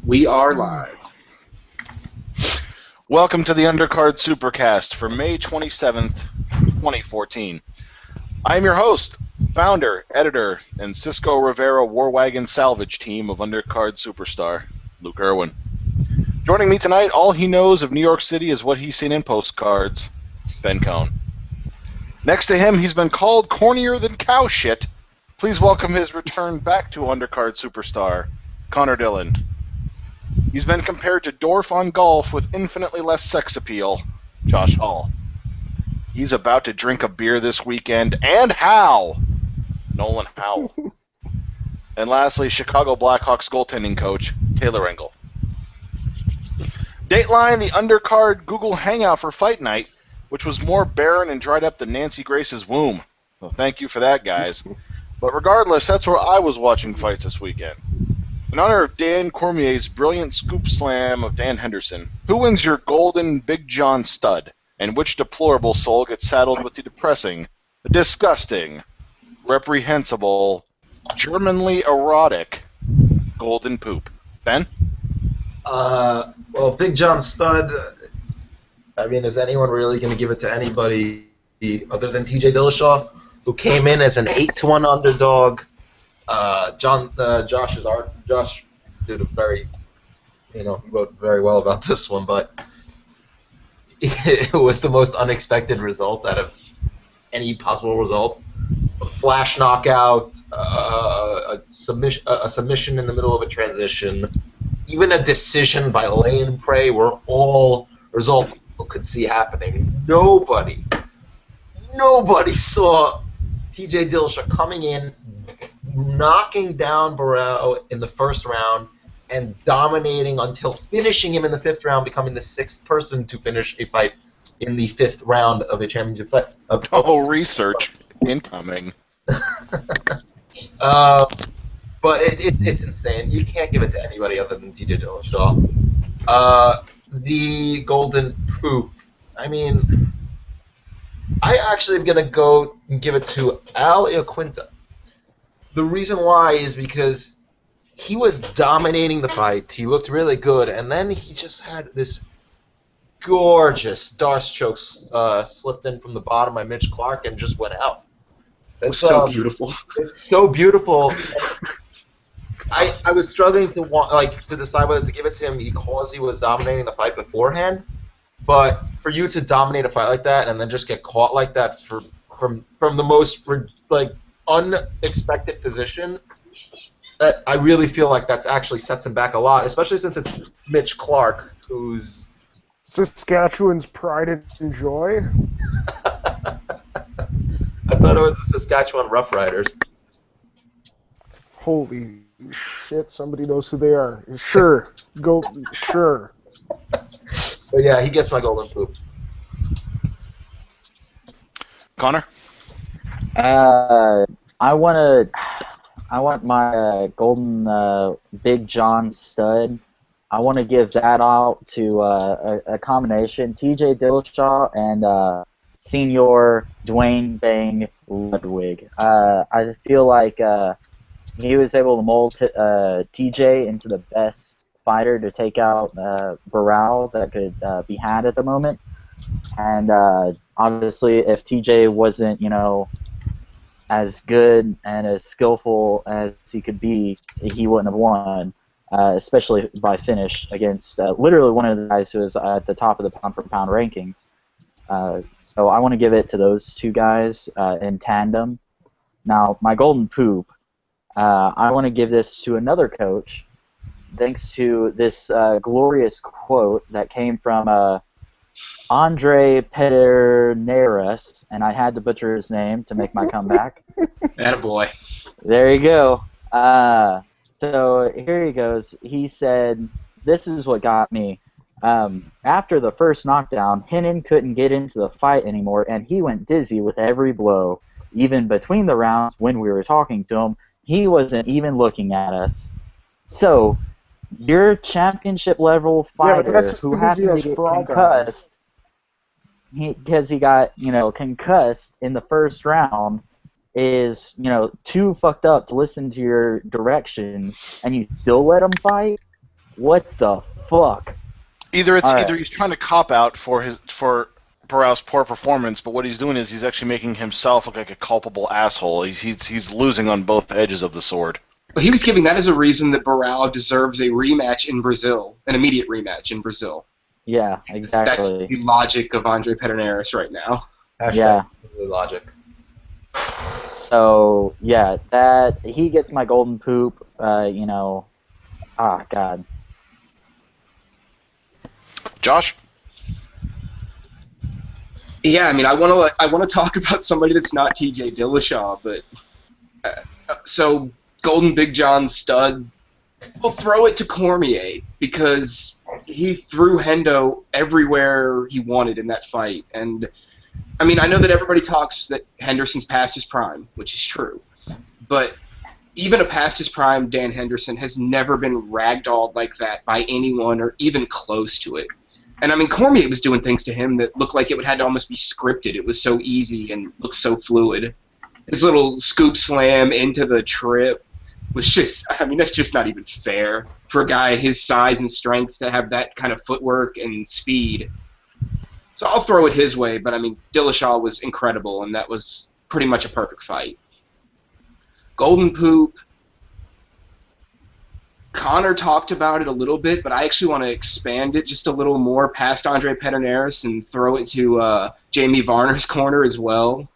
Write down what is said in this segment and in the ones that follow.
We are live. Welcome to the Undercard Supercast for May 27th, 2014. I am your host, founder, editor, and Cisco Rivera Warwagon Salvage Team of Undercard Superstar, Luke Irwin. Joining me tonight, all he knows of New York City is what he's seen in postcards, Ben Cohn. Next to him, he's been called cornier than cow shit. Please welcome his return back to Undercard Superstar, Connor Dillon. He's been compared to Dorf on golf with infinitely less sex appeal, Josh Hall. He's about to drink a beer this weekend, and how? Nolan Howell. And lastly, Chicago Blackhawks goaltending coach, Taylor Engel. Dateline, the Undercard Google Hangout for Fight Night, which was more barren and dried up than Nancy Grace's womb. So thank you for that, guys. But regardless, that's where I was watching fights this weekend. In honor of Dan Cormier's brilliant scoop slam of Dan Henderson, who wins your golden Big John stud, and which deplorable soul gets saddled with the depressing, disgusting, reprehensible, Germanly erotic golden poop? Ben? Well, Big John stud, I mean, is anyone really going to give it to anybody other than TJ Dillashaw, who came in as an 8-1 underdog? Josh did a very, he wrote very well about this one, but it was the most unexpected result out of any possible result. A flash knockout, a submission in the middle of a transition, even a decision by lay and pray were all results people could see happening. Nobody saw TJ Dillashaw coming in, knocking down Barao in the first round, and dominating until finishing him in the fifth round, becoming the sixth person to finish a fight in the fifth round of a championship fight. Research incoming. But it's insane. You can't give it to anybody other than TJ Dillashaw. The golden poop. I mean, I actually am going to go and give it to Al Iaquinta. The reason why is because he was dominating the fight. He looked really good, and then he just had this gorgeous Darce choke slipped in from the bottom by Mitch Clark and just went out. It's so beautiful. It's so beautiful. I was struggling to decide whether to give it to him because he was dominating the fight beforehand, but for you to dominate a fight like that and then just get caught like that from the most unexpected position, that I really feel like that actually sets him back a lot, especially since it's Mitch Clark, who's Saskatchewan's pride and joy. I thought it was the Saskatchewan Roughriders. Holy shit, somebody knows who they are. Sure. Sure. But yeah, he gets my golden poop. Connor? I want my golden Big John stud. I want to give that out to a combination, TJ Dillashaw and Senior Dwayne Bang Ludwig. I feel like he was able to mold TJ into the best fighter to take out Barao that could be had at the moment. And obviously, if TJ wasn't, as good and as skillful as he could be, he wouldn't have won, especially by finish against literally one of the guys who is at the top of the pound-for-pound rankings. So I want to give it to those two guys in tandem. Now, my golden poop, I want to give this to another coach, thanks to this glorious quote that came from Andre Pederneiras, and I had to butcher his name to make my comeback. Attaboy. There you go. So here he goes. He said, "This is what got me. After the first knockdown, Hennen couldn't get into the fight anymore, and he went dizzy with every blow. Even between the rounds, when we were talking to him, he wasn't even looking at us. So, your championship-level fighter who happened to get concussed, because he got, concussed in the first round, is, too fucked up to listen to your directions, and you still let him fight? What the fuck? Either All right. he's trying to cop out for Barao's poor performance, but what he's doing is he's actually making himself look like a culpable asshole. He's losing on both edges of the sword. But he was giving that as a reason that Barao deserves a rematch in Brazil, an immediate rematch in Brazil. Yeah, exactly. That's the logic of Andre Pederneiras right now. Yeah. Logic. So yeah, that he gets my golden poop. God. Josh? Yeah, I mean, I want to talk about somebody that's not TJ Dillashaw, but so Golden Big John Stud, we'll throw it to Cormier because he threw Hendo everywhere he wanted in that fight. And I mean, I know that everybody talks that Henderson's past his prime, which is true, but even a past his prime Dan Henderson has never been ragdolled like that by anyone or even close to it. And I mean, Cormier was doing things to him that looked like it would had to almost be scripted. It was so easy and looked so fluid. His little scoop slam into the trip was just, I mean, that's just not even fair for a guy his size and strength to have that kind of footwork and speed. So I'll throw it his way, but I mean, Dillashaw was incredible, and that was pretty much a perfect fight. Golden Poop, Connor talked about it a little bit, but I actually want to expand it just a little more past Andre Pederneiras and throw it to Jamie Varner's corner as well.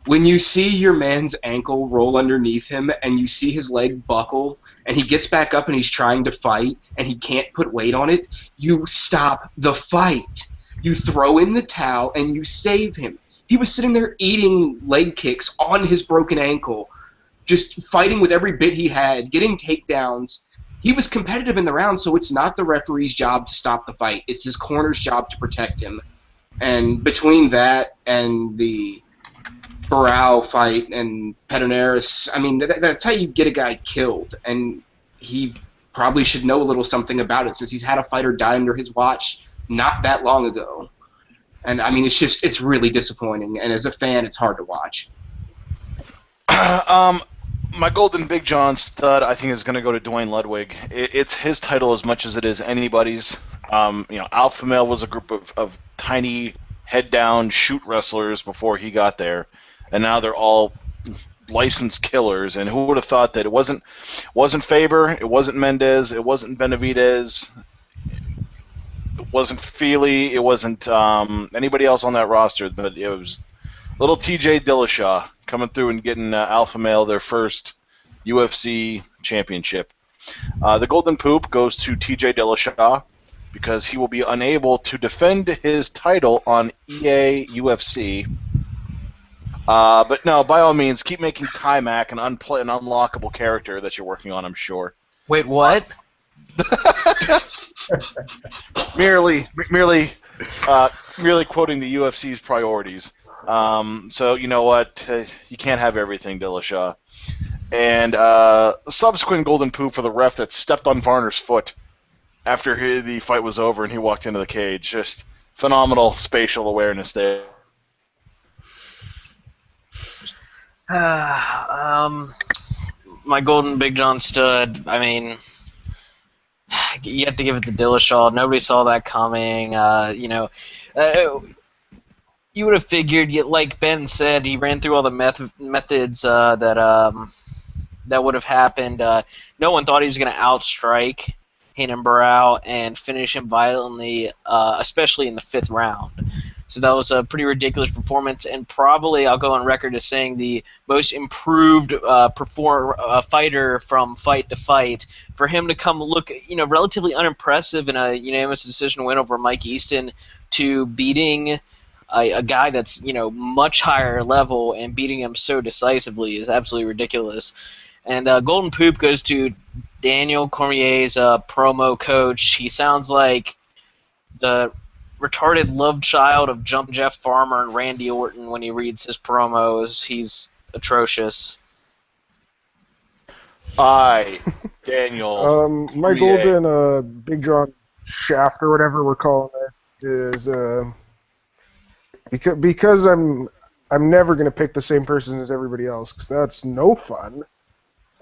When you see your man's ankle roll underneath him and you see his leg buckle and he gets back up and he's trying to fight and he can't put weight on it, you stop the fight. You throw in the towel and you save him. He was sitting there eating leg kicks on his broken ankle, just fighting with every bit he had, getting takedowns. He was competitive in the round, so it's not the referee's job to stop the fight. It's his corner's job to protect him. And between that and the Barao fight and Pederneiras, I mean, that's how you get a guy killed. And he probably should know a little something about it since he's had a fighter die under his watch not that long ago. And, I mean, it's really disappointing. And as a fan, it's hard to watch. My Golden Big John Stud, I think, is going to go to Dwayne Ludwig. It's his title as much as it is anybody's. Alpha Male was a group of tiny, head-down shoot wrestlers before he got there, and now they're all licensed killers. And who would have thought that it wasn't Faber, it wasn't Mendez, it wasn't Benavidez, it wasn't Feely, it wasn't anybody else on that roster, but it was little TJ Dillashaw coming through and getting Alpha Male their first UFC championship. The Golden Poop goes to TJ Dillashaw because he will be unable to defend his title on EA UFC. But no, by all means, keep making Timac an unlockable character that you're working on, I'm sure. Wait, what? merely quoting the UFC's priorities. So you know what? You can't have everything, Dillashaw. And subsequent Golden Poop for the ref that stepped on Varner's foot after the fight was over and he walked into the cage. Just phenomenal spatial awareness there. My Golden Big John Stud, I mean, you have to give it to Dillashaw. Nobody saw that coming. You would have figured, like Ben said, he ran through all the methods that would have happened. No one thought he was going to outstrike Renan Barao and finish him violently, especially in the 5th round. So that was a pretty ridiculous performance, and probably I'll go on record as saying the most improved fighter from fight to fight. For him to come look, relatively unimpressive in a unanimous decision win over Mike Easton to beating a guy that's much higher level and beating him so decisively is absolutely ridiculous. And Golden Poop goes to Daniel Cormier's promo coach. He sounds like the retarded love child of Jump Jeff Farmer and Randy Orton when he reads his promos. He's atrocious. Daniel. My Golden Big John Shaft or whatever we're calling it is because I'm never gonna pick the same person as everybody else because that's no fun.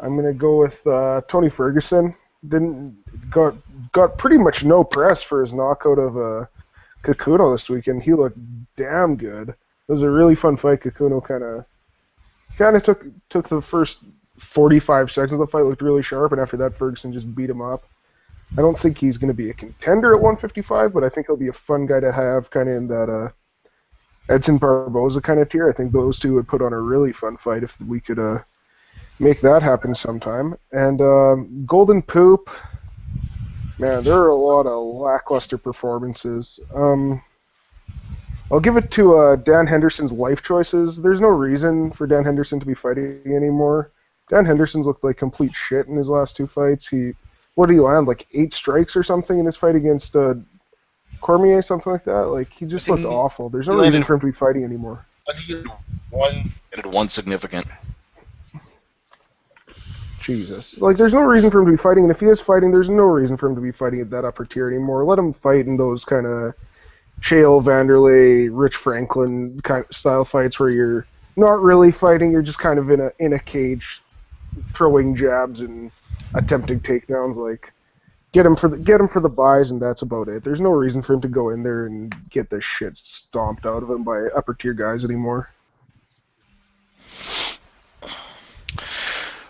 I'm gonna go with Tony Ferguson. got pretty much no press for his knockout of Kakuno this weekend. He looked damn good. It was a really fun fight. Kakuno kind of took the first 45 seconds of the fight, looked really sharp, and after that Ferguson just beat him up. I don't think he's going to be a contender at 155, but I think he'll be a fun guy to have kind of in that Edson Barboza kind of tier. I think those two would put on a really fun fight if we could make that happen sometime. And Golden Poop, man, there are a lot of lackluster performances. I'll give it to Dan Henderson's life choices. There's no reason for Dan Henderson to be fighting anymore. Dan Henderson's looked like complete shit in his last two fights. What did he land, like 8 strikes or something in his fight against Cormier, something like that? Like, he just looked awful. There's no reason for him to be fighting anymore. I think he had one significant. Jesus. Like, there's no reason for him to be fighting, and if he is fighting, there's no reason for him to be fighting at that upper tier anymore. Let him fight in those kind of Chael Vanderlei, Rich Franklin kind of style fights where you're not really fighting, you're just kind of in a cage throwing jabs and attempting takedowns. Like, get him for the buys, and that's about it. There's no reason for him to go in there and get the shit stomped out of him by upper tier guys anymore.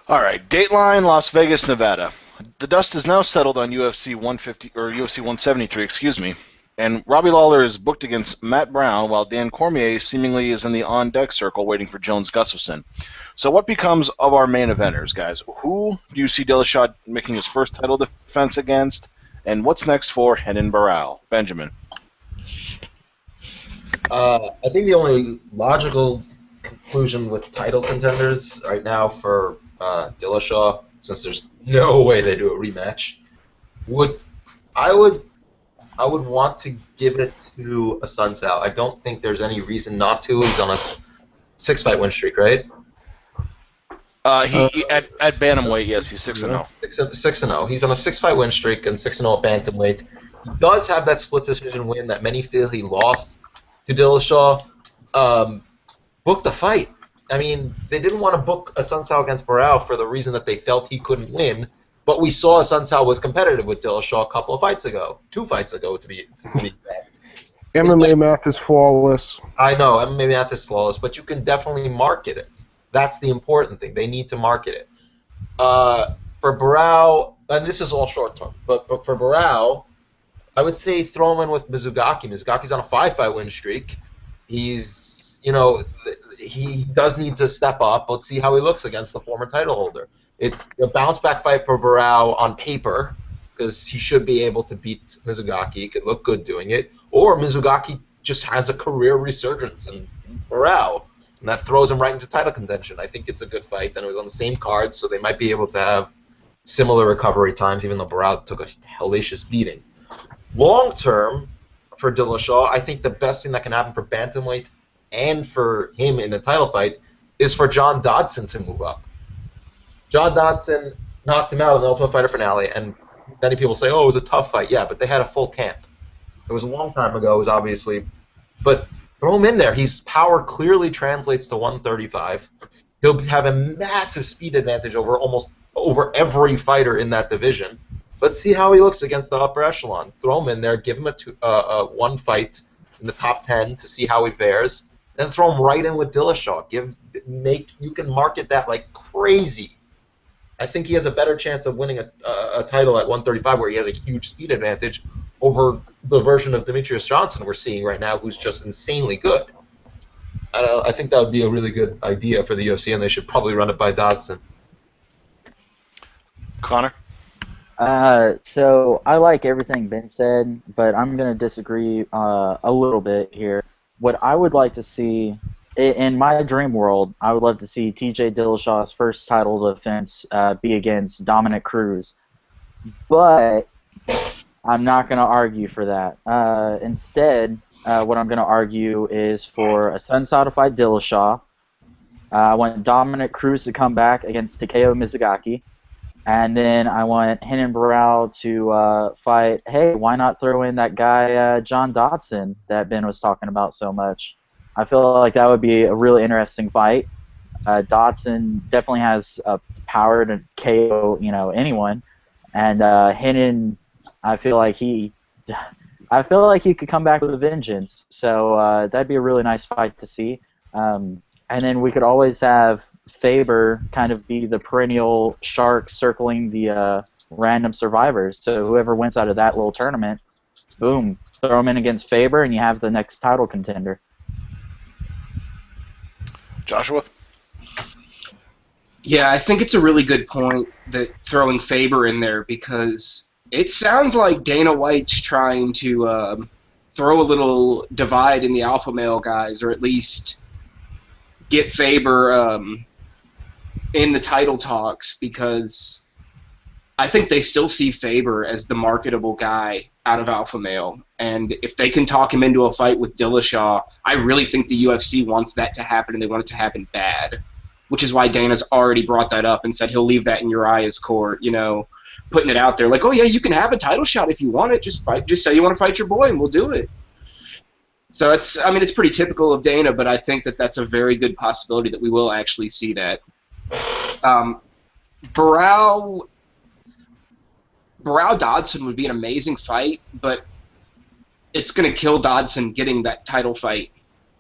All right, Dateline, Las Vegas, Nevada. The dust is now settled on UFC 150 or UFC 173, excuse me. And Robbie Lawler is booked against Matt Brown, while Dan Cormier seemingly is in the on-deck circle waiting for Jones Gustafsson. So what becomes of our main eventers, guys? Who do you see Dillashaw making his first title defense against? And what's next for Renan Barao? Benjamin. I think the only logical conclusion with title contenders right now for Dillashaw, since there's no way they do a rematch, I would want to give it to a Sun Sal. I don't think there's any reason not to. He's on a 6-fight win streak, right? He at bantamweight, yes, he's 6-0. 6-0. He's on a 6-fight win streak and 6-0 at bantamweight. He does have that split decision win that many feel he lost to Dillashaw. Book the fight. I mean, they didn't want to book a Sun Sal against Barao for the reason that they felt he couldn't win. But we saw Sun Sal was competitive with Dillashaw a couple of fights ago. 2 fights ago, to be exact. MMA math is flawless. I know, MMA math is flawless, but you can definitely market it. That's the important thing. They need to market it. For Barao, and this is all short term, but for Barao, I would say throw him in with Mizugaki. Mizugaki's on a 5-fight win streak. He's, he does need to step up. Let's see how he looks against the former title holder. A bounce-back fight for Barao on paper, because he should be able to beat Mizugaki. He could look good doing it. Or Mizugaki just has a career resurgence in Barao, and that throws him right into title contention. I think it's a good fight, and it was on the same card, so they might be able to have similar recovery times, even though Barao took a hellacious beating. Long-term, for Dillashaw, I think the best thing that can happen for bantamweight and for him in a title fight is for John Dodson to move up. John Dodson knocked him out in the Ultimate Fighter finale, and many people say, oh, it was a tough fight. Yeah, but they had a full camp. It was a long time ago, it was obviously, but throw him in there. His power clearly translates to 135. He'll have a massive speed advantage over every fighter in that division. Let's see how he looks against the upper echelon. Throw him in there, give him one fight in the top 10 to see how he fares, then throw him right in with Dillashaw. You can market that like crazy. I think he has a better chance of winning a title at 135 where he has a huge speed advantage over the version of Demetrius Johnson we're seeing right now, who's just insanely good. I think that would be a really good idea for the UFC, and they should probably run it by Dodson. Connor? So I like everything Ben said, but I'm going to disagree a little bit here. What I would like to see, in my dream world, I would love to see TJ Dillashaw's first title defense be against Dominic Cruz. But I'm not going to argue for that. Instead, what I'm going to argue is for a Sun Sal to fight Dillashaw. I want Dominic Cruz to come back against Takeo Mizugaki. And then I want Renan Barao to fight, hey, why not throw in that guy John Dodson that Ben was talking about so much? I feel like that would be a really interesting fight. Dodson definitely has power to KO, anyone. And Renan, I feel like he could come back with a vengeance. So that'd be a really nice fight to see. And then we could always have Faber kind of be the perennial shark circling the random survivors. So whoever wins out of that little tournament, boom, throw him in against Faber, and you have the next title contender. Joshua? Yeah, I think it's a really good point that throwing Faber in there, because it sounds like Dana White's trying to throw a little divide in the alpha male guys, or at least get Faber in the title talks, because I think they still see Faber as the marketable guy out of alpha male. And if they can talk him into a fight with Dillashaw, I really think the UFC wants that to happen, and they want it to happen bad, which is why Dana's already brought that up and said he'll leave that in Uriah's court, putting it out there like, oh yeah, you can have a title shot if you want it, just say you want to fight your boy and we'll do it. So it's pretty typical of Dana, but I think that that's a very good possibility that we will actually see that. Barao Dodson would be an amazing fight, but it's going to kill Dodson getting that title fight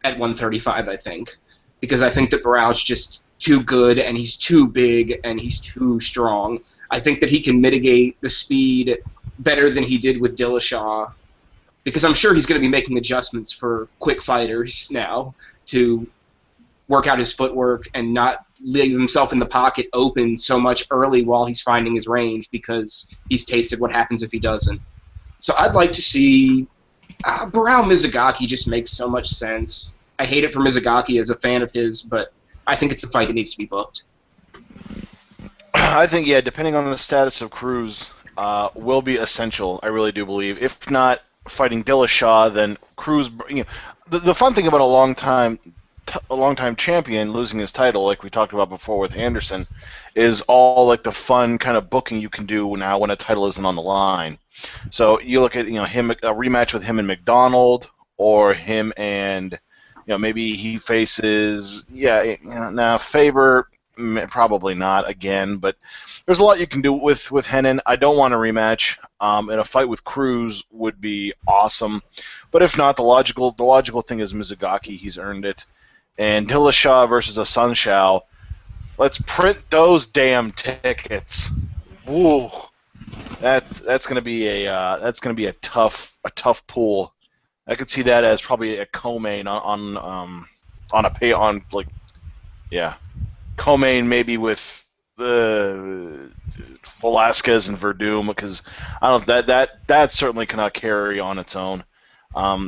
at 135, I think, because I think that Barao's just too good, and he's too big, and he's too strong. I think that he can mitigate the speed better than he did with Dillashaw, because I'm sure he's going to be making adjustments for quick fighters now to work out his footwork and not leave himself in the pocket open so much early while he's finding his range, because he's tasted what happens if he doesn't. So I'd like to see Barao Mizugaki. Just makes so much sense. I hate it for Mizugaki as a fan of his, but I think it's the fight that needs to be booked. I think, yeah, depending on the status of Cruz, will be essential, I really do believe. If not fighting Dillashaw, then Cruz. The fun thing about a long-time champion losing his title, like we talked about before with Anderson, is all like the fun kind of booking you can do now when a title isn't on the line. So you look at him, a rematch with him and McDonald, or him and maybe he faces now Faber, probably not again, but there's a lot you can do with Renan. I don't want a rematch, and a fight with Cruz would be awesome. But if not, the logical thing is Mizugaki. He's earned it. And Dillashaw versus a Sun Shao. Let's print those damn tickets. Ooh, that's gonna be a tough pool. I could see that as probably a co-main on co-main maybe with the Velasquez and Verdum, because I don't that certainly cannot carry on its own.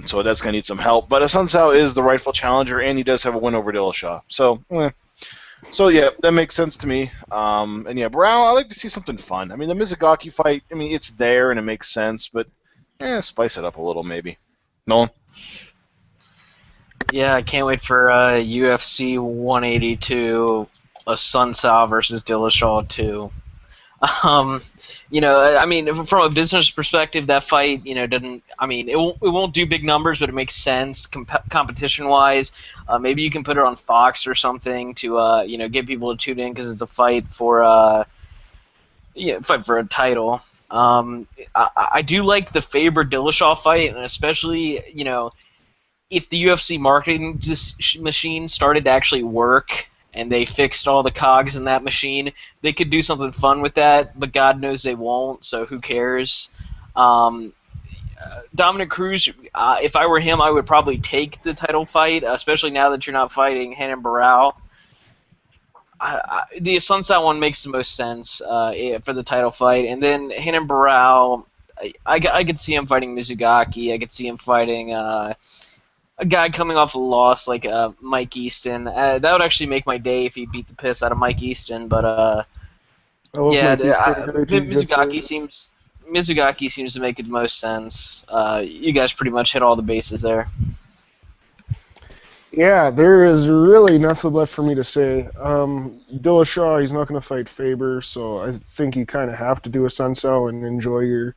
So that's going to need some help. But Sun Shao is the rightful challenger, and he does have a win over Dillashaw. So yeah, that makes sense to me. And yeah, Barao, I like to see something fun. I mean, the Mizugaki fight, it's there and it makes sense, but spice it up a little maybe. Nolan? Yeah, I can't wait for UFC 182, a Sun Shao versus Dillashaw 2. From a business perspective, that fight, doesn't. It won't do big numbers, but it makes sense competition-wise. Maybe you can put it on Fox or something to, get people to tune in, because it's a fight for a title. I do like the Faber Dillashaw fight, and especially, if the UFC marketing machine started to actually work, and they fixed all the cogs in that machine, they could do something fun with that, but God knows they won't, so who cares? Dominic Cruz, if I were him, I would probably take the title fight, especially now that you're not fighting Renan Barao. The Sun Shao one makes the most sense for the title fight, and then Renan Barao, I could see him fighting Mizugaki, I could see him fighting a guy coming off a loss like Mike Easton. That would actually make my day if he beat the piss out of Mike Easton. But Mizugaki seems to make the most sense. You guys pretty much hit all the bases there. Yeah, there is really nothing left for me to say. Dillashaw, he's not going to fight Faber, so I think you kind of have to do a Sun Shao and enjoy your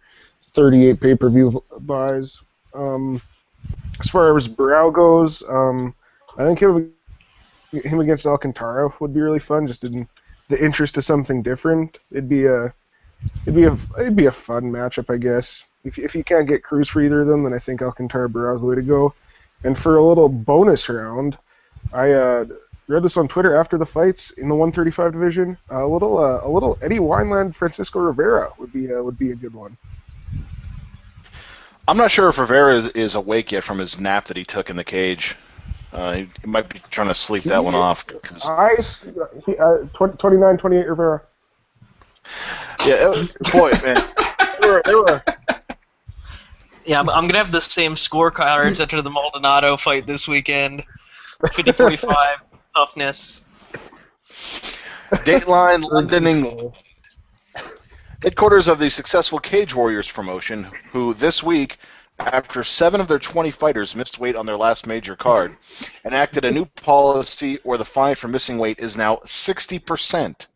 38 pay-per-view buys. As far as Barao goes, I think him against Alcantara would be really fun, just in the interest of something different. It'd be a It'd be a fun matchup, I guess. If you can't get Cruz for either of them, then I think Alcantara Barao's the way to go. And for a little bonus round, I read this on Twitter after the fights in the 135 division. A little Eddie Wineland Francisco Rivera would be a good one. I'm not sure if Rivera is awake yet from his nap that he took in the cage. He might be trying to sleep that one off. 29-28 Rivera. Yeah, boy, man. They were. Yeah, I'm going to have the same scorecards after the Maldonado fight this weekend. 50-45, toughness. Dateline, London, England. Headquarters of the successful Cage Warriors promotion, who this week, after 7 of their 20 fighters missed weight on their last major card, enacted a new policy where the fine for missing weight is now 60%.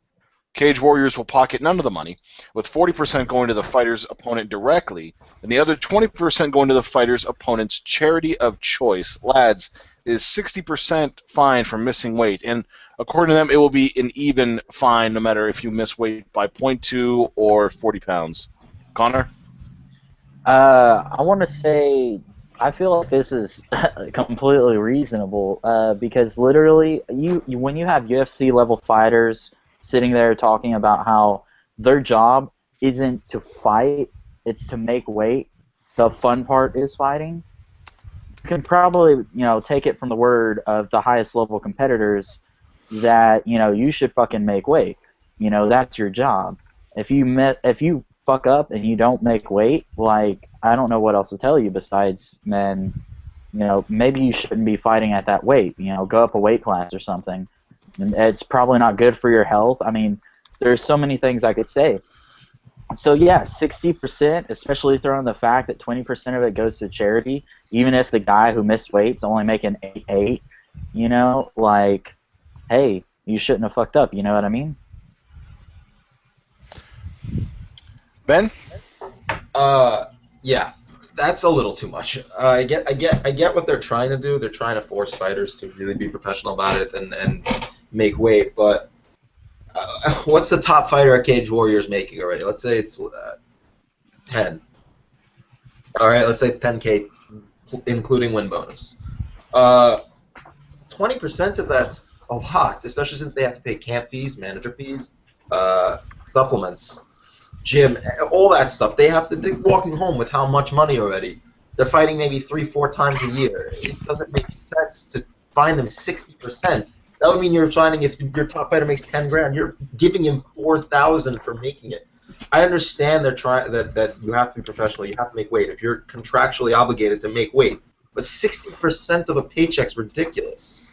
Cage Warriors will pocket none of the money, with 40% going to the fighter's opponent directly, and the other 20% going to the fighter's opponent's charity of choice. Lads, is 60% fine for missing weight, and according to them, it will be an even fine no matter if you miss weight by 0.2 or 40 pounds. Connor? I want to say I feel like this is completely reasonable because literally, when you have UFC level fighters sitting there talking about how their job isn't to fight, it's to make weight. The fun part is fighting. You can probably, take it from the word of the highest level competitors that, you should fucking make weight. That's your job. If you fuck up and you don't make weight, like, I don't know what else to tell you besides, man, maybe you shouldn't be fighting at that weight. Go up a weight class or something. And it's probably not good for your health. I mean, there's so many things I could say. So yeah, 60%, especially throwing the fact that 20% of it goes to charity, even if the guy who missed weight's only making 8, like, hey, you shouldn't have fucked up. You know what I mean? Ben? Yeah, that's a little too much. I get what they're trying to do. They're trying to force fighters to really be professional about it and make weight, but what's the top fighter at Cage Warriors making already? Let's say it's 10. All right, let's say it's 10K, including win bonus. 20% of that's a lot, especially since they have to pay camp fees, manager fees, supplements, gym, all that stuff. They're walking home with how much money already? They're fighting maybe 3-4 times a year. It doesn't make sense to fine them 60%. That would mean you're finding if your top fighter makes 10 grand, you're giving him 4,000 for making it. I understand they're trying that you have to be professional, you have to make weight. If you're contractually obligated to make weight, but 60% of a paycheck's ridiculous.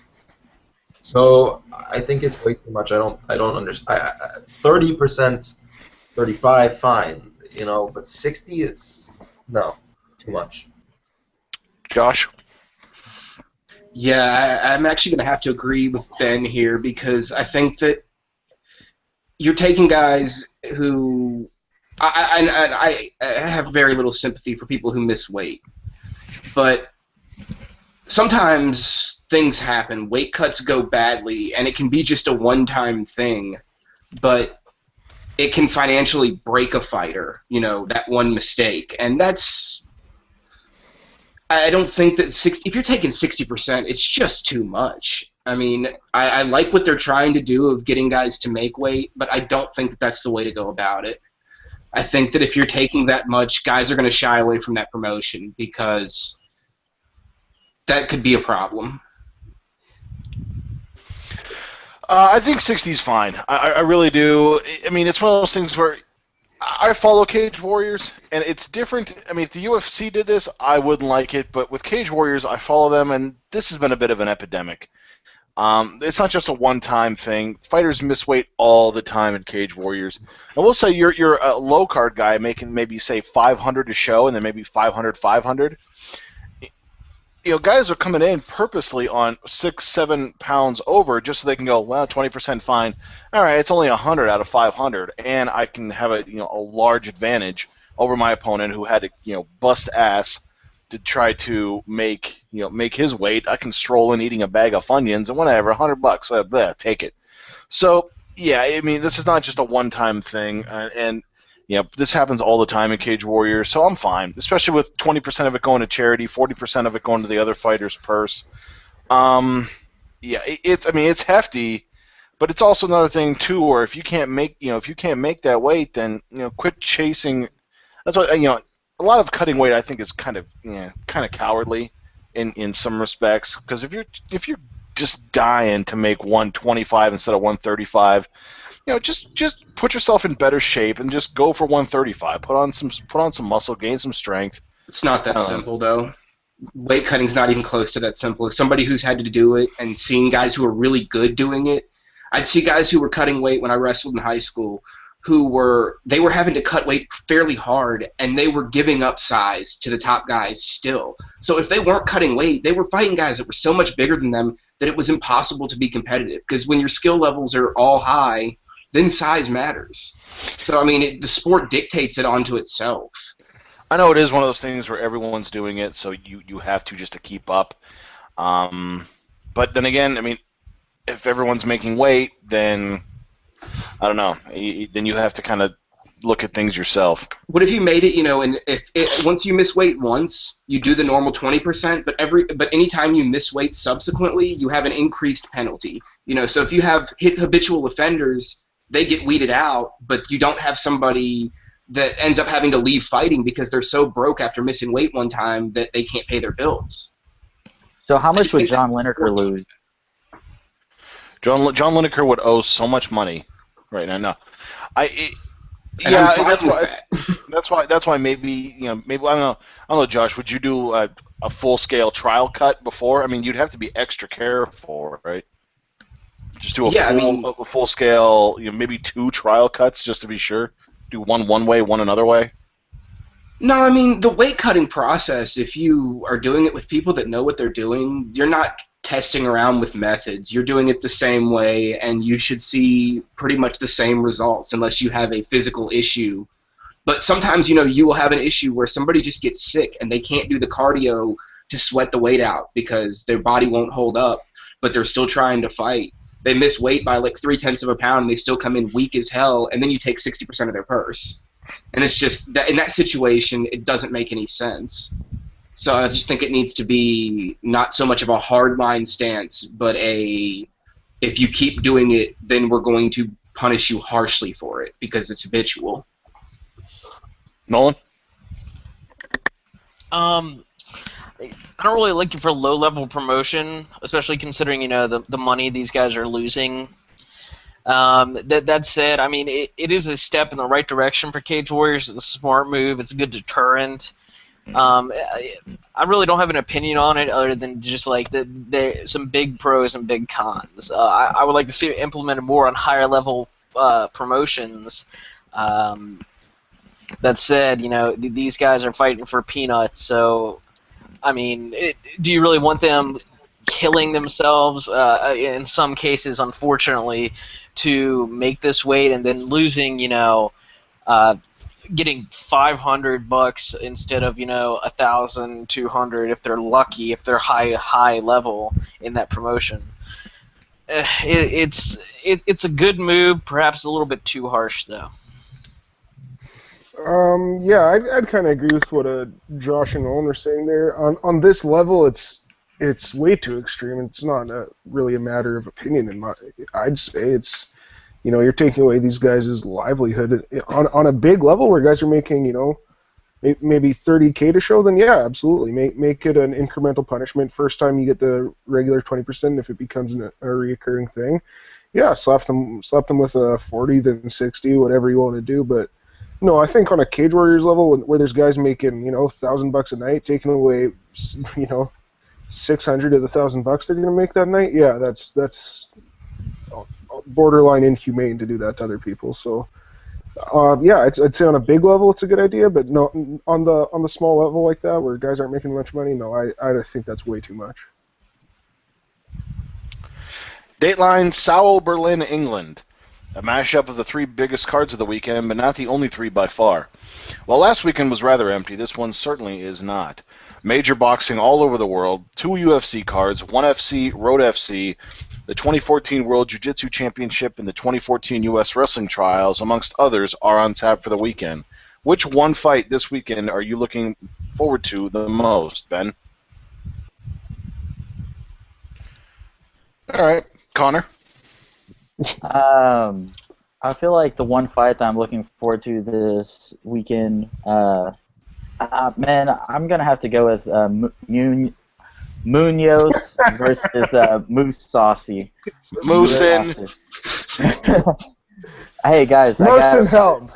So I think it's way too much. I don't understand. 30%, 35, fine, but 60, it's no, too much. Josh? Yeah, I'm actually going to have to agree with Ben here because I think that you're taking guys who I have very little sympathy for people who miss weight, but sometimes things happen. Weight cuts go badly, and it can be just a one-time thing, but it can financially break a fighter, that one mistake, and that's. I don't think that if you're taking 60%, it's just too much. I mean, I like what they're trying to do of getting guys to make weight, but I don't think that that's the way to go about it. I think that if you're taking that much, guys are going to shy away from that promotion because that could be a problem. I think 60 is fine. I really do. I mean, it's one of those things where I follow Cage Warriors, and it's different. I mean, if the UFC did this, I wouldn't like it, but with Cage Warriors, I follow them, and this has been a bit of an epidemic. It's not just a one-time thing. Fighters miss weight all the time in Cage Warriors. I will say you're a low-card guy making maybe, say, 500 a show, and then maybe 500. Guys are coming in purposely on 6-7 pounds over just so they can go, well, 20% fine. All right, it's only 100 out of 500, and I can have a large advantage over my opponent who had to bust ass to try to make his weight. I can stroll in eating a bag of Funyuns and whatever, $100, so take it. So yeah, I mean, this is not just a one-time thing, and This happens all the time in Cage Warriors, so I'm fine, especially with 20% of it going to charity, 40% of it going to the other fighter's purse. It's hefty, but it's also another thing too, where if you can't make that weight, then quit chasing. That's why a lot of cutting weight I think is kind of cowardly in some respects, because if you're just dying to make 125 instead of 135. Just put yourself in better shape and just go for 135. Put on some muscle, gain some strength. It's not that simple, though. Weight cutting's not even close to that simple. As somebody who's had to do it and seen guys who are really good doing it, I'd see guys who were cutting weight when I wrestled in high school who were having to cut weight fairly hard, and they were giving up size to the top guys still. So if they weren't cutting weight, they were fighting guys that were so much bigger than them that it was impossible to be competitive, because when your skill levels are all high, then size matters. So, I mean, the sport dictates it onto itself. I know it is one of those things where everyone's doing it, so you have to just to keep up. But then again, I mean, if everyone's making weight, then I don't know. Then you have to kind of look at things yourself. What if you made it, and once you miss weight once, you do the normal 20%, but anytime you miss weight subsequently, you have an increased penalty. So if you have habitual offenders, they get weeded out, but you don't have somebody that ends up having to leave fighting because they're so broke after missing weight one time that they can't pay their bills. So how much would John Lineker lose? John Lineker would owe so much money right now. No, that's why maybe I don't know, Josh. Would you do a full scale trial cut before? I mean, you'd have to be extra careful, right? Just do a full scale, maybe 2 trial cuts just to be sure. Do one way, one another way. No, I mean, the weight cutting process, if you are doing it with people that know what they're doing, you're not testing around with methods. You're doing it the same way, and you should see pretty much the same results unless you have a physical issue. But sometimes, you will have an issue where somebody just gets sick and they can't do the cardio to sweat the weight out because their body won't hold up, but they're still trying to fight. They miss weight by like 0.3 of a pound, and they still come in weak as hell, and then you take 60% of their purse. And it's just that in that situation, it doesn't make any sense. So I just think it needs to be not so much of a hardline stance, but if you keep doing it, then we're going to punish you harshly for it because it's habitual. Nolan? I don't really like it for low-level promotion, especially considering the money these guys are losing. That said, I mean it is a step in the right direction for Cage Warriors. It's a smart move. It's a good deterrent. I really don't have an opinion on it other than just like there's some big pros and big cons. I would like to see it implemented more on higher-level promotions. That said, these guys are fighting for peanuts, so. I mean, do you really want them killing themselves in some cases, unfortunately, to make this weight and then losing, getting $500 instead of, $1,200 if they're lucky, if they're high level in that promotion? It's a good move, perhaps a little bit too harsh, though. I'd kind of agree with what Josh and Owen were saying there. On this level, it's way too extreme. It's not really a matter of opinion. I'd say it's, you're taking away these guys' livelihood on a big level where guys are making, maybe $30K to show. Then yeah, absolutely, make it an incremental punishment. First time you get the regular 20%. If it becomes a reoccurring thing, yeah, slap them with a 40, then 60, whatever you want to do, but. No, I think on a Cage Warriors level, where there's guys making, $1,000 a night, taking away, 600 of the $1,000 they're gonna make that night. Yeah, that's borderline inhumane to do that to other people. So, I'd say on a big level it's a good idea, but no, on the small level like that, where guys aren't making much money, no, I think that's way too much. Dateline, Sao, Berlin, England. A mashup of the 3 biggest cards of the weekend, but not the only 3 by far. While last weekend was rather empty, this one certainly is not. Major boxing all over the world, 2 UFC cards, 1 FC, Road FC, The 2014 World Jiu-Jitsu Championship and the 2014 U.S. Wrestling Trials, amongst others, are on tap for the weekend. Which one fight this weekend are you looking forward to the most, Ben? All right, Connor. I feel like the one fight that I'm looking forward to this weekend, man, I'm gonna have to go with Munoz versus Moose Saucy. Moosin. Hey guys, Moosin help.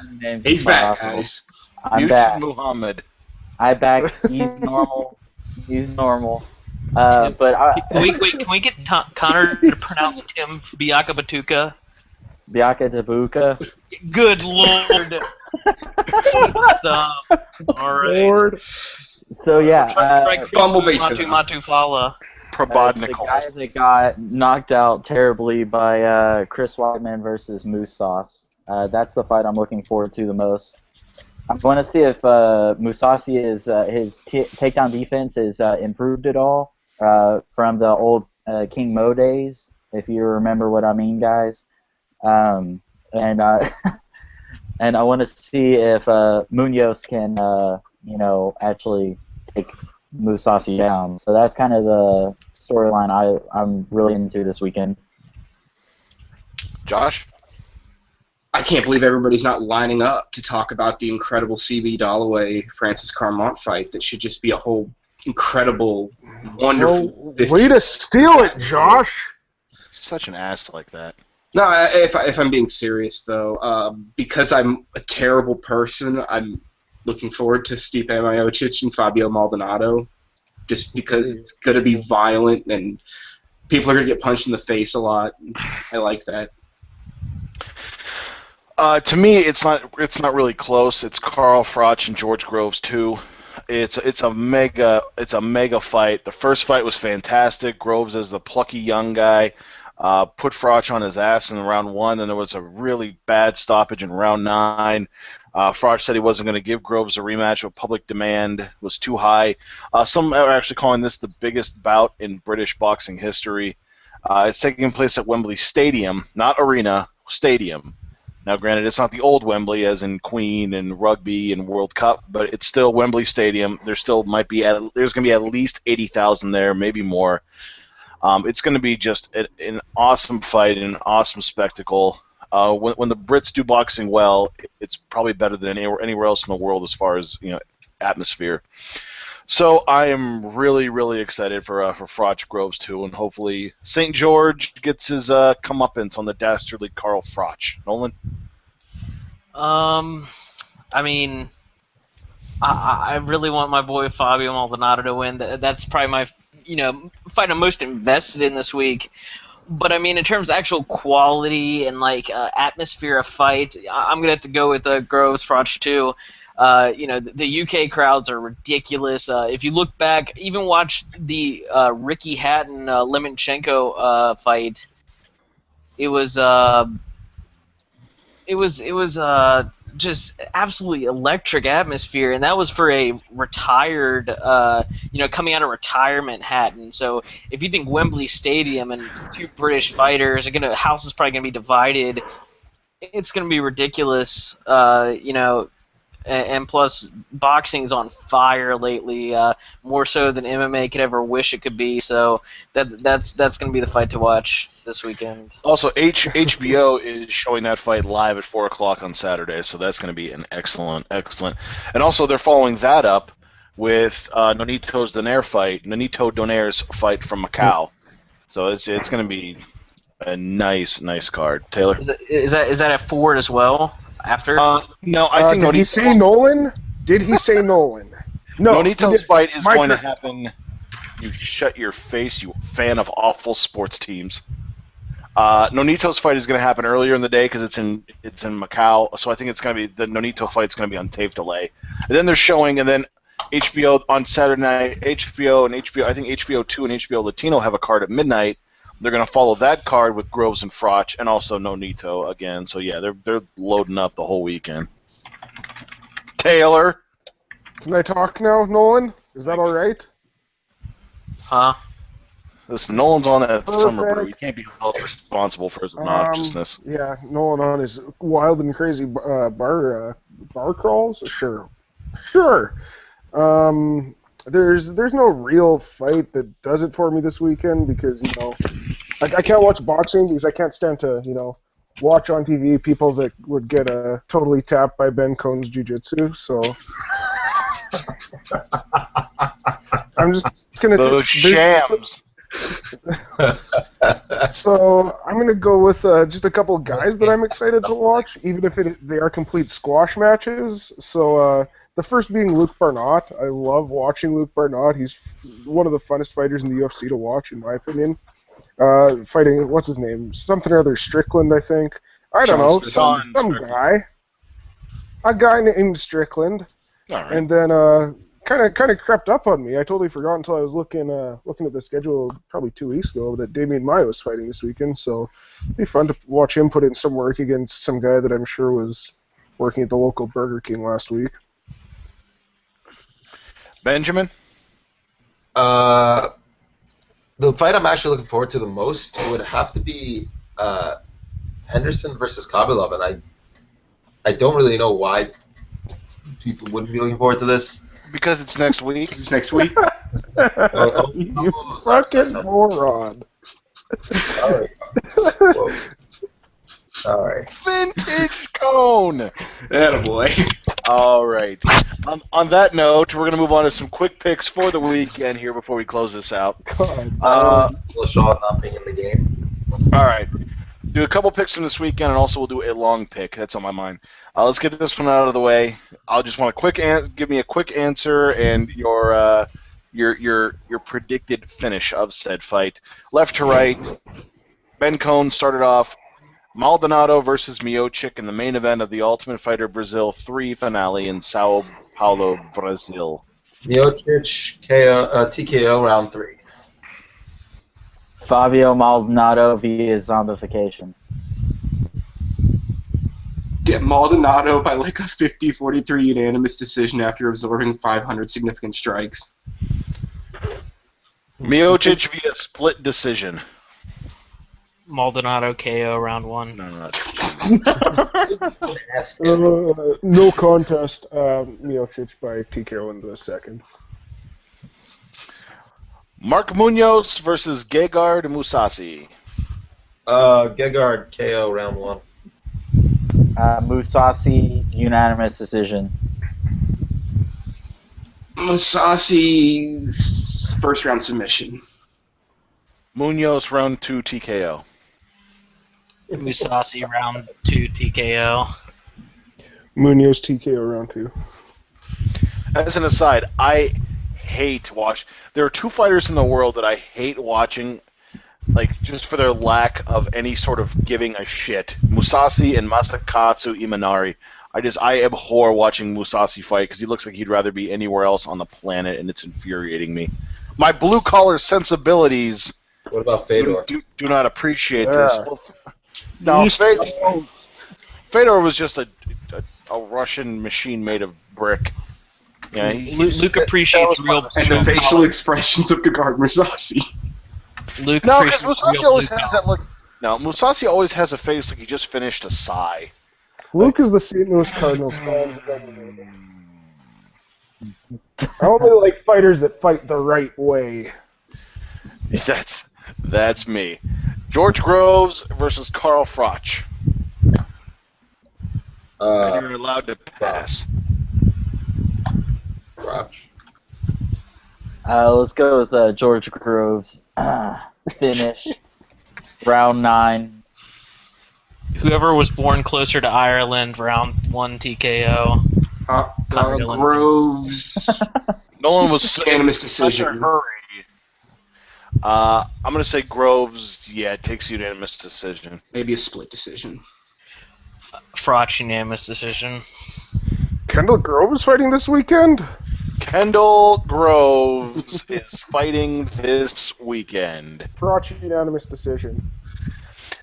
He's back, guys. I'm back. Muhammad. I'm back. He's normal. He's normal. But Can we get Connor to pronounce Tim Biaka Batuka? Biaka Tabuka. Good lord. Stop. All right. Lord. So yeah, Bumblebee Matufala. the Probodnikov. guy that got knocked out terribly by Chris Weidman versus Moose Sauce. That's the fight I'm looking forward to the most. I want to see if Mousasi is his takedown defense is improved at all from the old King Mo days, if you remember what I mean, guys. And and I want to see if Munoz can actually take Mousasi down. So that's kind of the storyline I'm really into this weekend. Josh? I can't believe everybody's not lining up to talk about the incredible CB Dalloway Francis Carmont fight. That should just be a whole incredible, wonderful. Way to steal it, Josh. Such an ass like that. No, if I'm being serious though, because I'm a terrible person, I'm looking forward to Stipe Miocic and Fabio Maldonado, just because it's going to be violent and people are going to get punched in the face a lot. I like that. To me, it's not really close. It's Carl Froch and George Groves too. It's a mega fight. The first fight was fantastic. Groves is the plucky young guy. Put Froch on his ass in round 1, and there was a really bad stoppage in round 9. Froch said he wasn't going to give Groves a rematch, but public demand was too high. Some are actually calling this the biggest bout in British boxing history. It's taking place at Wembley Stadium, not arena, stadium. Now, granted, it's not the old Wembley, as in Queen and Rugby and World Cup, but it's still Wembley Stadium. There's going to be at least 80,000 there, maybe more. It's going to be just an awesome fight and an awesome spectacle. When the Brits do boxing well, it's probably better than anywhere else in the world as far as atmosphere. So I am really, really excited for Froch Groves too, and hopefully St. George gets his comeuppance on the dastardly Carl Froch. Nolan? I mean, I really want my boy Fabio Maldonado to win. That's probably my fight I'm most invested in this week. But I mean, in terms of actual quality and atmosphere of fight, I'm gonna have to go with Groves Froch too. The UK crowds are ridiculous. If you look back, even watch the Ricky Hatton Lemonchenko fight, it was just absolutely electric atmosphere, and that was for a retired, coming out of retirement Hatton. So if you think Wembley Stadium and two British fighters house is probably gonna be divided, it's gonna be ridiculous. And plus, boxing's on fire lately, more so than MMA could ever wish it could be. So that's going to be the fight to watch this weekend. Also, HBO is showing that fight live at 4 o'clock on Saturday, so that's going to be an excellent. And also, they're following that up with Nonito Donaire's fight from Macau. So it's going to be a nice card. Taylor? Is that at 4 as well? After? No, I think did he say Nolan? Did he say Nolan? No. Nonito's fight is going to happen. You shut your face, you fan of awful sports teams. Nonito's fight is going to happen earlier in the day because it's in Macau. So I think it's going to be the Nonito fight's going to be on tape delay. And then they're showing, and then HBO on Saturday night. HBO. I think HBO 2 and HBO Latino have a card at midnight. They're going to follow that card with Groves and Froch, and also Nonito again. So yeah, they're loading up the whole weekend. Taylor, can I talk now, Nolan? Is that all right? Huh? Listen, Nolan's on that summer brew. Perfect. He can't be held responsible for his obnoxiousness. Yeah, Nolan on his wild and crazy bar crawls. Sure. There's no real fight that does it for me this weekend because I can't watch boxing because I can't stand to watch on TV people that would get totally tapped by Ben Cohn's jiu-jitsu. So I'm just gonna Those shams. So I'm gonna go with just a couple guys that I'm excited to watch, even if they are complete squash matches. So the first being Luke Barnott. I love watching Luke Barnott. He's one of the funnest fighters in the UFC to watch, in my opinion. Fighting, what's his name? Something or other Strickland, I think. I don't know, some guy. A guy named Strickland. All right. And then kind of crept up on me. I totally forgot until I was looking at the schedule probably 2 weeks ago that Damian Maia was fighting this weekend. So it'd be fun to watch him put in some work against some guy that I'm sure was working at the local Burger King last week. Benjamin? The fight I'm actually looking forward to the most would have to be Henderson versus Khabibov, and I don't really know why people wouldn't be looking forward to this. Because it's next week. It's next week. You fucking moron. Sorry. Vintage cone! Attaboy. All right. On that note, we're going to move on to some quick picks for the weekend here before we close this out. Dillashaw not being in the game. All right. Do a couple picks from this weekend, and also we'll do a long pick. That's on my mind. Let's get this one out of the way. I'll just want give me a quick answer and your predicted finish of said fight. Left to right, Ben Cohn started off Maldonado versus Miocic in the main event of the Ultimate Fighter Brazil 3 finale in Sao Paulo, Brazil. Miocic, TKO round 3. Fabio Maldonado via zombification. Get Maldonado by like a 50-43 unanimous decision after absorbing 500 significant strikes. Miocic via split decision. Maldonado KO round 1. No. No contest. Miocic by TKO in the second. Mark Munoz versus Gegard Mousasi. Gegard KO round 1. Mousasi unanimous decision. Mousasi's first round submission. Munoz round 2 TKO. Mousasi round 2 TKO. Munoz TKO round 2. As an aside, I hate watch. There are two fighters in the world that I hate watching, like just for their lack of any sort of giving a shit. Mousasi and Masakatsu Imanari. I abhor watching Mousasi fight because he looks like he'd rather be anywhere else on the planet, and it's infuriating me. My blue collar sensibilities. What about Fedor? Do not appreciate this. Well, no, Fedor was just a Russian machine made of brick. Yeah, Luke appreciates real. And the facial expressions of Gegard Mousasi. Luke no, because appreciates Mousasi real always Luke has that look. No, Mousasi always has a face like he just finished a sigh. Luke is the St. Louis Cardinals fan. I only like fighters that fight the right way. That's me. George Groves versus Carl Froch. And you're allowed to pass. Froch. Let's go with George Groves. Finish. Round 9. Whoever was born closer to Ireland, round 1 TKO. Groves. Nolan was Unanimous decision. such a hurry. I'm going to say Groves, it takes unanimous decision. Maybe a split decision. Froch unanimous decision. Kendall Grove is fighting this weekend? Kendall Groves is fighting this weekend. Froch unanimous decision.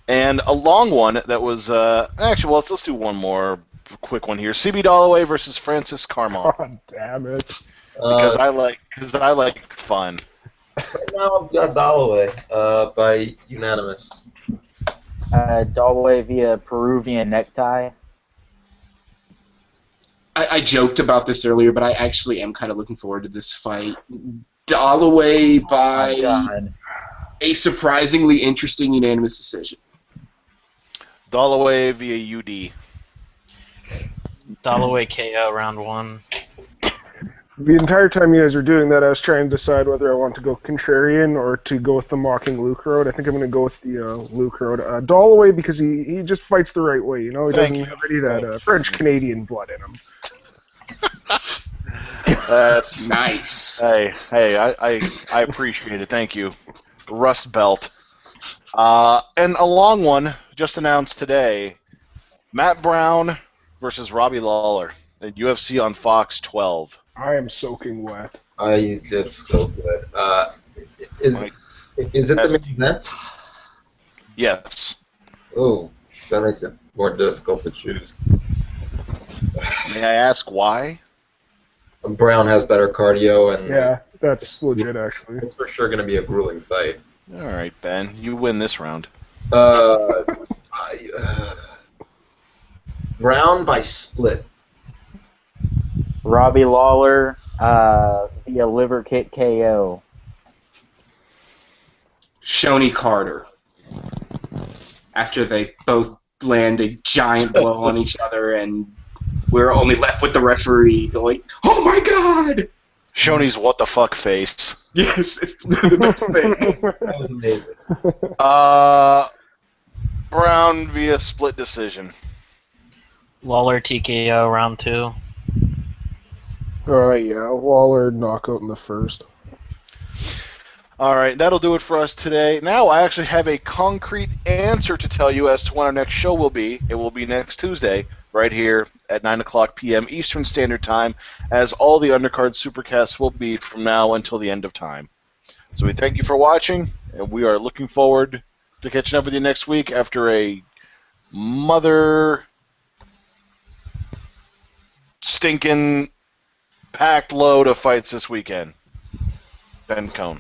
And a long one that was, let's do one more quick one here. CB Dalloway versus Francis Carmon. God damn it. Because I like fun. Right now, I've got Dalloway by unanimous. Dalloway via Peruvian necktie. I joked about this earlier, but I actually am kind of looking forward to this fight. Dalloway Oh by my God. a surprisingly interesting unanimous decision. Dalloway via UD. Dalloway KO round 1. The entire time you guys were doing that, I was trying to decide whether I want to go contrarian or to go with the mocking Luke road. I think I'm going to go with the Luke road. Dalloway because he just fights the right way. You know, he Thank doesn't you. have any of that French Canadian blood in him. That's Nice. Hey, I appreciate it. Thank you. Rust Belt. And a long one just announced today. Matt Brown versus Robbie Lawler at UFC on Fox 12. I am soaking wet. It's so good. Is it the main event? Yes. Oh, that makes it more difficult to choose. May I ask why? Brown has better cardio, and Yeah, that's legit, actually. it's for sure going to be a grueling fight. All right, Ben. You win this round. Brown by split. Robbie Lawler via liver kick KO. Shoney Carter. After they both land a giant blow on each other, and we're only left with the referee going, "Oh my God!" Shoney's what the fuck face. Yes, it's the best thing. That was amazing. Brown via split decision. Lawler TKO round 2. Alright, yeah, Lawler knockout in the first. All right, that'll do it for us today. Now I actually have a concrete answer to tell you as to when our next show will be. It will be next Tuesday, right here at 9 o'clock p.m. Eastern Standard Time, as all the Undercard Supercasts will be from now until the end of time. So we thank you for watching, and we are looking forward to catching up with you next week after a mother stinking packed load of fights this weekend. Ben Cohn.